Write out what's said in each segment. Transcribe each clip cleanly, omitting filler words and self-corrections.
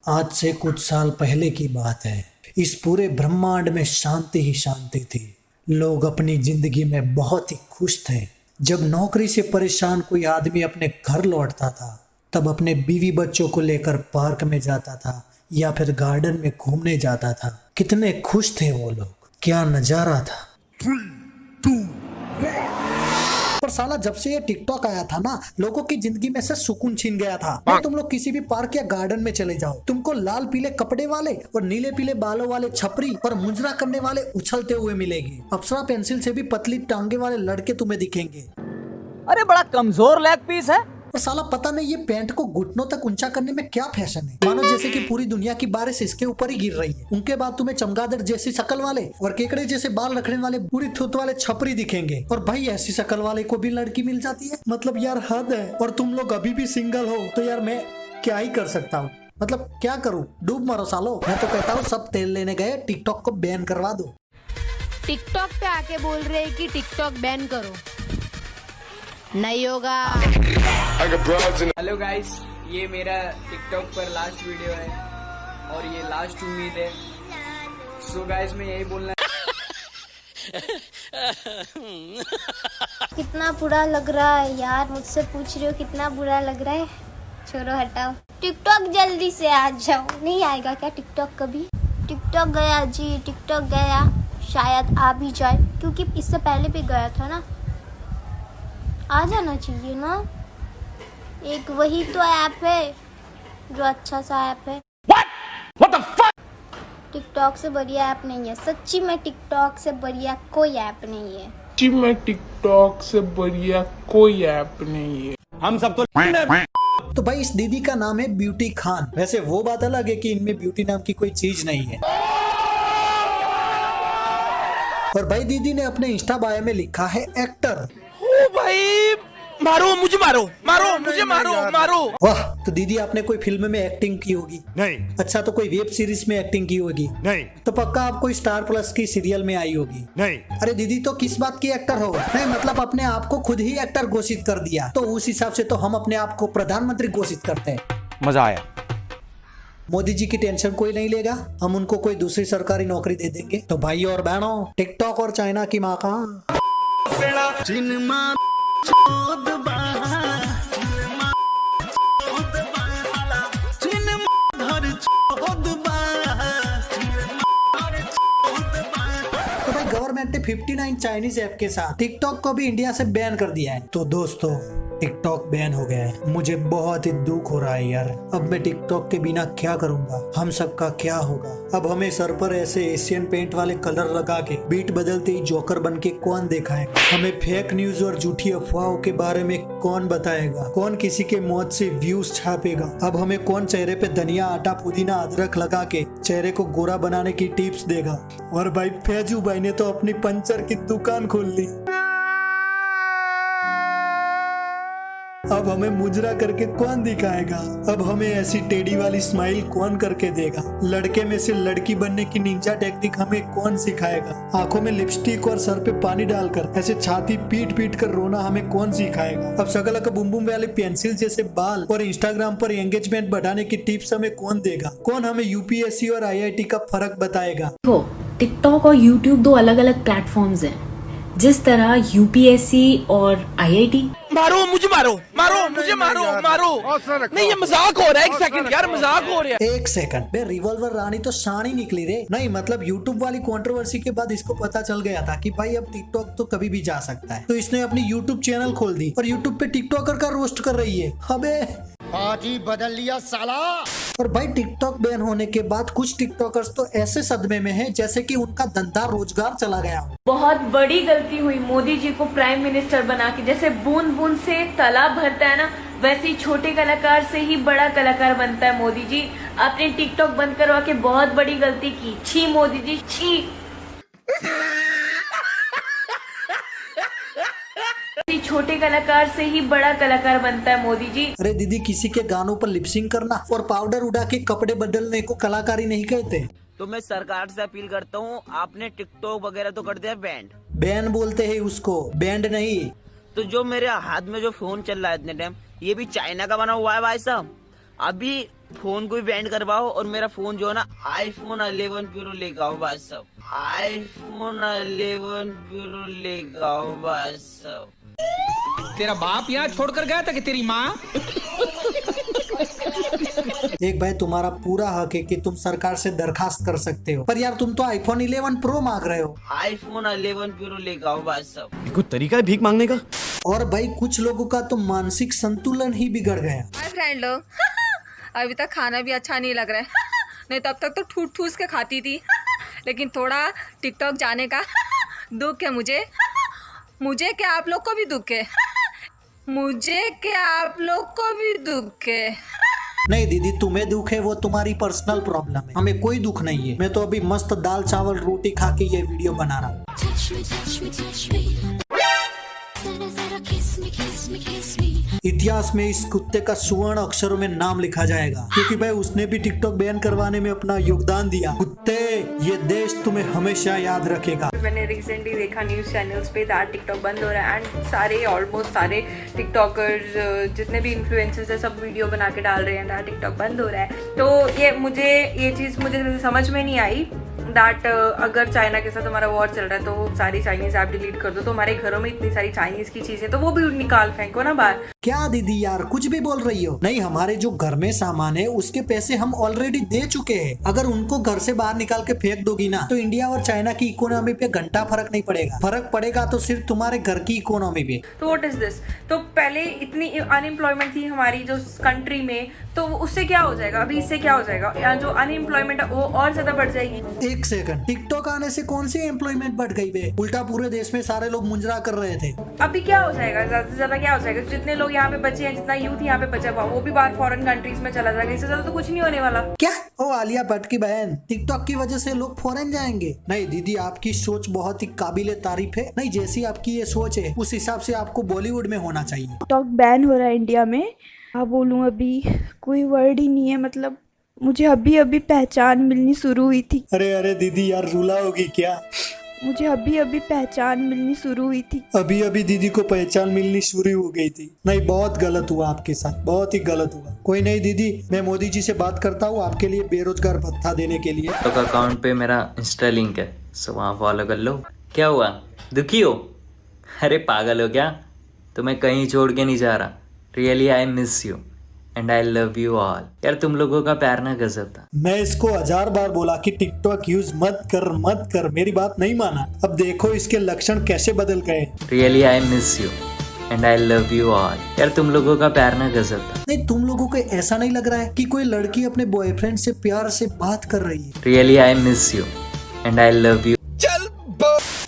आज से कुछ साल पहले की बात है। इस पूरे ब्रह्मांड में शांति ही शांति थी। लोग अपनी जिंदगी में बहुत ही खुश थे। जब नौकरी से परेशान कोई आदमी अपने घर लौटता था, तब अपने बीवी बच्चों को लेकर पार्क में जाता था या फिर गार्डन में घूमने जाता था। कितने खुश थे वो लोग, क्या नजारा था। 3, 2, 1 पर साला जब से ये टिकटॉक आया था ना, लोगों की जिंदगी में से सुकून छीन गया था। और तुम लोग किसी भी पार्क या गार्डन में चले जाओ, तुमको लाल पीले कपड़े वाले और नीले पीले बालों वाले छपरी और मुजरा करने वाले उछलते हुए मिलेंगे। अप्सरा पेंसिल से भी पतली टांगे वाले लड़के तुम्हें दिखेंगे। अरे बड़ा कमजोर लेग पीस है। और साला पता नहीं ये पैंट को घुटनों तक ऊंचा करने में क्या फैशन है। मानो जैसे कि पूरी दुनिया की बारिश इसके ऊपर ही गिर रही है। उनके बाद तुम्हें चमगादड़ जैसी शक्ल वाले और केकड़े जैसे बाल रखने वाले पूरी थूत वाले छपरी दिखेंगे। और भाई ऐसी शक्ल वाले को भी लड़की मिल जाती है, मतलब यार हद है। और तुम लोग अभी भी सिंगल हो तो यार मैं क्या ही कर सकता हूँ, मतलब क्या करूँ, डूब मरो सालो। मैं तो कहता हूँ सब तेल लेने गए, टिकटॉक को बैन करवा दो। टिकटॉक पे आके बोल रहे हैं कि टिकटॉक बैन करो, नहीं होगा। हेलो गाइस, ये मेरा टिकटॉक पर लास्ट वीडियो है और ये लास्ट उम्मीद है। सो गाइस मैं यही बोलना कितना बुरा लग रहा है यार, मुझसे पूछ रहे हो कितना बुरा लग रहा है। छोड़ो हटाओ, टिकटॉक जल्दी से आ जाओ। नहीं आएगा क्या टिकटॉक कभी? टिकटॉक गया जी, टिकटॉक गया, शायद आ भी जाए क्योंकि इससे पहले भी गया था ना। आ जाना चाहिए ना, एक वही तो ऐप है जो अच्छा सा ऐप है। What the fuck? टिकटॉक से बढ़िया ऐप नहीं है, सच्ची में टिकटॉक से बढ़िया कोई ऐप नहीं है। सच्ची में टिकटॉक से बढ़िया कोई ऐप नहीं है। हम सब तो भाई इस दीदी का नाम है ब्यूटी खान। वैसे वो बात अलग है कि इनमें ब्यूटी नाम की कोई चीज नहीं है। और भाई दीदी ने अपने इंस्टा बायो में लिखा है एक्टर। ओ भाई, मारो मुझे, मारो मुझे, मारो। वाह, तो दीदी आपने कोई फिल्म में एक्टिंग की होगी? नहीं। अच्छा, तो कोई वेब सीरीज में एक्टिंग की होगी? नहीं। तो पक्का आप कोई स्टार प्लस की सीरियल में आई होगी? नहीं। अरे दीदी तो किस बात की एक्टर हो? नहीं मतलब अपने आप को खुद ही एक्टर घोषित कर दिया, तो उस हिसाब से तो हम अपने आप को प्रधानमंत्री घोषित करते हैं। मजा आया। मोदी जी की टेंशन कोई नहीं लेगा, हम उनको कोई दूसरी सरकारी नौकरी दे देंगे। तो भाई और बहनों, टिकटॉक और चाइना की माँ का गवर्नमेंट ने 59 चाइनीज ऐप के साथ टिकटॉक को भी इंडिया से बैन कर दिया है। तो दोस्तों टिकटॉक बैन हो गया है, मुझे बहुत ही दुख हो रहा है यार। अब मैं टिकटॉक के बिना क्या करूंगा, हम सबका क्या होगा। अब हमें सर पर ऐसे एशियन पेंट वाले कलर लगा के बीट बदलते ही जोकर बन के कौन दिखाएगा? हमें फेक न्यूज और झूठी अफवाहों के बारे में कौन बताएगा? कौन किसी के मौत से व्यूज छापेगा? अब हमें कौन चेहरे पे धनिया, आटा, पुदीना, अदरक लगा के चेहरे को गोरा बनाने की टिप्स देगा? और भाई फैजू भाई ने तो अपनी पंचर की दुकान खोल ली। अब हमें मुजरा करके कौन दिखाएगा? अब हमें ऐसी टेढ़ी वाली स्माइल कौन करके देगा? लड़के में से लड़की बनने की निंजा टेक्निक हमें कौन सिखाएगा? आंखों में लिपस्टिक और सर पे पानी डालकर ऐसे छाती पीट पीट कर रोना हमें कौन सिखाएगा? अब शकल का बुम बुम वाले पेंसिल जैसे बाल और इंस्टाग्राम पर एंगेजमेंट बढ़ाने की टिप्स हमें कौन देगा? कौन हमें यूपीएससी और आईआईटी का फर्क बताएगा? देखो, टिकटॉक और यूट्यूब दो अलग अलग प्लेटफॉर्म्स हैं। जिस तरह यूपीएससी और आईआईटी। मारो मुझे, मारो मुझे, मारो। नहीं, ये मजाक हो रहा है। एक सेकंड यार, मजाक हो रहा है। एक सेकंड, बे रिवॉल्वर रानी तो शानी निकली रे। नहीं मतलब यूट्यूब वाली कंट्रोवर्सी के बाद इसको पता चल गया था कि भाई अब टिकटॉक तो कभी भी जा सकता है, तो इसने अपनी यूट्यूब चैनल खोल दी और यूट्यूब पे टिकटॉकर का रोस्ट कर रही है। अबे पार्टी बदल लिया साला। और भाई टिकटॉक बैन होने के बाद कुछ टिकटॉकर्स तो ऐसे सदमे में हैं जैसे कि उनका धंधा रोजगार चला गया। बहुत बड़ी गलती हुई मोदी जी को प्राइम मिनिस्टर बना के। जैसे बूंद बूंद से तालाब भरता है ना, वैसे ही छोटे कलाकार से ही बड़ा कलाकार बनता है मोदी जी। आपने टिकटॉक बंद करवा के बहुत बड़ी गलती की। छी मोदी जी, छी। छोटे कलाकार से ही बड़ा कलाकार बनता है मोदी जी। अरे दीदी, किसी के गानों पर लिपसिंग करना और पाउडर उड़ा के कपड़े बदलने को कलाकारी नहीं कहते। तो मैं सरकार से अपील करता हूँ, आपने टिकटॉक वगैरह तो कर दिया बैंड। बैन बोलते हैं उसको, बैंड नहीं। तो जो मेरे हाथ में जो फोन चल रहा है इतने टाइम, ये भी चाइना का बना हुआ है भाई साहब। अभी फोन को भी बैंड करवाओ और मेरा फोन जो है ना iPhone 11 प्रो लेके आओ बस सब। iPhone 11 प्रो लेके आओ बस सब। तेरा बाप यहाँ छोड़कर गया था कि तेरी माँ? एक भाई तुम्हारा पूरा हक है कि तुम सरकार से दरखास्त कर सकते हो, पर यार तुम तो आईफोन 11 प्रो मांग रहे हो। iPhone 11 प्रो लेके आओ बस सब। कोई तरीका है भीख मांगने का? और भाई कुछ लोगों का तो मानसिक संतुलन ही बिगड़ गया। हाय फ्रेंड लोग, अभी तक खाना भी अच्छा नहीं लग रहा है। नहीं तब तक तो ठूस ठूस के खाती थी, लेकिन थोड़ा टिकटॉक जाने का दुख है मुझे। मुझे क्या आप लोग को भी दुख है? मुझे क्या आप लोग को भी दुख है? नहीं दीदी, तुम्हें दुख है वो तुम्हारी पर्सनल प्रॉब्लम है, हमें कोई दुख नहीं है। मैं तो अभी मस्त दाल चावल रोटी खा के ये वीडियो बना रहा हूँ। इतिहास में इस कुत्ते का सुवर्ण अक्षरों में नाम लिखा जाएगा, क्योंकि भाई उसने भी टिकटॉक बैन करवाने में अपना योगदान दिया। कुत्ते, ये देश तुम्हें हमेशा याद रखेगा। मैंने रिसेंटली देखा न्यूज़ चैनल्स पे दैट टिकटॉक बंद हो रहा है एंड सारे ऑलमोस्ट सारे टिकटॉकर्स जितने भी इन्फ्लुएंसर्स है सब वीडियो बना के डाल रहे हैं दैट टिकटॉक बंद हो रहा है। तो ये चीज़ मुझे समझ में नहीं आई दैट अगर चाइना के साथ हमारा वॉर चल रहा है तो सारी चाइनीज ऐप डिलीट कर दो। तो हमारे घरों में इतनी सारी चाइनीज की चीजें तो वो भी निकाल फेंको ना बाहर। क्या दीदी यार कुछ भी बोल रही हो? नहीं, हमारे जो घर में सामान है उसके पैसे हम ऑलरेडी दे चुके हैं। अगर उनको घर से बाहर निकाल के फेंक दोगी ना तो इंडिया और चाइना की इकोनॉमी पे घंटा फर्क नहीं पड़ेगा। फर्क पड़ेगा तो सिर्फ तुम्हारे घर की इकोनॉमी पे। तो व्हाट इज दिस? तो पहले इतनी अनएम्प्लॉयमेंट थी हमारी जो कंट्री में, तो उससे क्या हो जाएगा? अभी इससे क्या हो जाएगा? जो अनएम्प्लॉयमेंट है वो और ज्यादा बढ़ जाएगी। एक सेकंड, टिकटॉक आने से कौन सी एम्प्लॉयमेंट बढ़ गई बे? उल्टा पूरे देश में सारे लोग मुंजरा कर रहे थे। अभी क्या हो जाएगा? ज्यादा से ज्यादा क्या हो जाएगा? जितने लोग यहाँ पे बचे हैं, जितना यूथ यहाँ पे बचा हुआ वो भी बाहर फॉरेन कंट्रीज में चला जाएगा। इससे ज्यादा तो कुछ नहीं होने वाला। क्या? ओ आलिया भट्ट की बहन, टिकटॉक की वजह से लोग फॉरेन जाएंगे? नहीं दीदी, आपकी सोच बहुत ही काबिले तारीफ है। नहीं, जैसी आपकी ये सोच है उस हिसाब से आपको बॉलीवुड में होना चाहिए। टिकटॉक बैन हो रहा है इंडिया में। क्या बोलूं, अभी कोई वर्ड ही नहीं है। मतलब मुझे अभी अभी पहचान मिलनी शुरू हुई थी। अरे दीदी यार रुला होगी क्या? मुझे अभी अभी पहचान मिलनी शुरू हुई थी। अभी अभी दीदी को पहचान मिलनी शुरू हो गई थी। नहीं, बहुत गलत हुआ आपके साथ, बहुत ही गलत हुआ। कोई नहीं दीदी, मैं मोदी जी से बात करता हूँ आपके लिए बेरोजगार भत्ता देने के लिए। तो अकाउंट पे मेरा इंस्टा लिंक है, सो वहाँ फॉलो कर लो। क्या हुआ, दुखी हो? अरे पागल हो क्या? तो मैं कहीं छोड़ के नहीं जा रहा। Really I miss you and I love you all. यार तुम लोगों का प्यार ना गजब था। मैं इसको 1000 बार बोला कि टिकटॉक यूज मत कर, मेरी बात नहीं माना। अब देखो इसके लक्षण कैसे बदल गए। Really I miss you and I love you all. यार तुम लोगों का प्यार ना गजब था। नहीं, तुम लोगों को ऐसा नहीं लग रहा है कि कोई लड़की अपने बॉयफ्रेंड से प्यार से बात कर रही है? Really I miss you and I love you.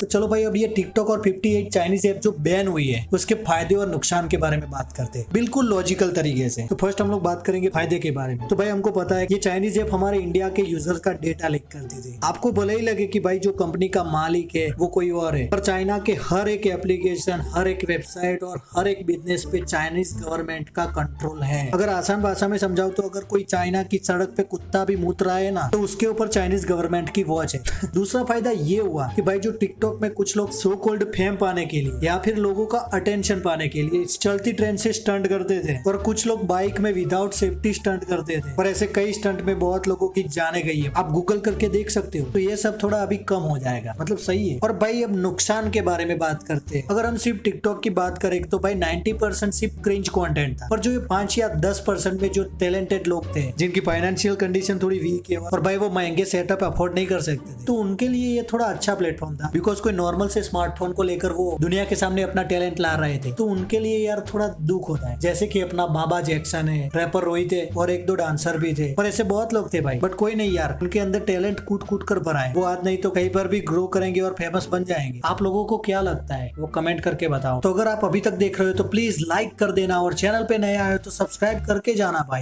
तो चलो भाई, अब ये टिकटॉक और 58 चाइनीज ऐप जो बैन हुई है उसके फायदे और नुकसान के बारे में बात करते हैं, बिल्कुल लॉजिकल तरीके से। तो फर्स्ट हम लोग बात करेंगे फायदे के बारे में। तो भाई हमको पता है कि ये चाइनीज ऐप हमारे इंडिया के यूजर्स का डेटा लीक करती थी। आपको भले ही लगे कि भाई जो कंपनी का मालिक है वो कोई और है, पर चाइना के हर एक एप्लीकेशन, हर एक वेबसाइट और हर एक बिजनेस पे चाइनीज गवर्नमेंट का कंट्रोल है। अगर आसान भाषा में समझाओ तो अगर कोई चाइना की सड़क पे कुत्ता भी मूत रहा है ना तो उसके ऊपर चाइनीज गवर्नमेंट की वॉच है। दूसरा फायदा ये हुआ कि भाई जो टिकटॉक में कुछ लोग सो कॉल्ड फेम पाने के लिए या फिर लोगों का अटेंशन पाने के लिए चलती ट्रेन से स्टंट करते थे, और कुछ लोग बाइक में विदाउट सेफ्टी स्टंट करते थे। पर ऐसे कई स्टंट में बहुत लोगों की जाने गई है, आप गूगल करके देख सकते हो। तो ये सब थोड़ा अभी कम हो जाएगा, मतलब सही है। और भाई अब नुकसान के बारे में बात करते हैं। अगर हम सिर्फ टिकटॉक की बात करें तो भाई 90% सिर्फ क्रिंज कंटेंट था, पर जो ये 5 या 10% में जो टैलेंटेड लोग थे जिनकी फाइनेंशियल कंडीशन थोड़ी वीक है और भाई वो महंगे सेटअप अफोर्ड नहीं कर सकते थे, तो उनके लिए ये थोड़ा अच्छा प्लेटफॉर्म था। बिकॉज कोई नॉर्मल से स्मार्टफोन को लेकर वो दुनिया के सामने अपना टैलेंट ला रहे थे, तो उनके लिए यार थोड़ा दुख होता है। जैसे कि अपना बाबा जैक्सन है, रैपर रोहित है और 1-2 डांसर भी थे, पर ऐसे बहुत लोग थे भाई। बट कोई नहीं यार, उनके अंदर टैलेंट कूट कर भरा है। वो आज नहीं तो कहीं पर भी ग्रो करेंगे और फेमस बन जाएंगे। आप लोगों को क्या लगता है वो कमेंट करके बताओ। तो अगर आप अभी तक देख रहे हो तो प्लीज लाइक कर देना और चैनल पे नए आए हो तो सब्सक्राइब करके जाना भाई।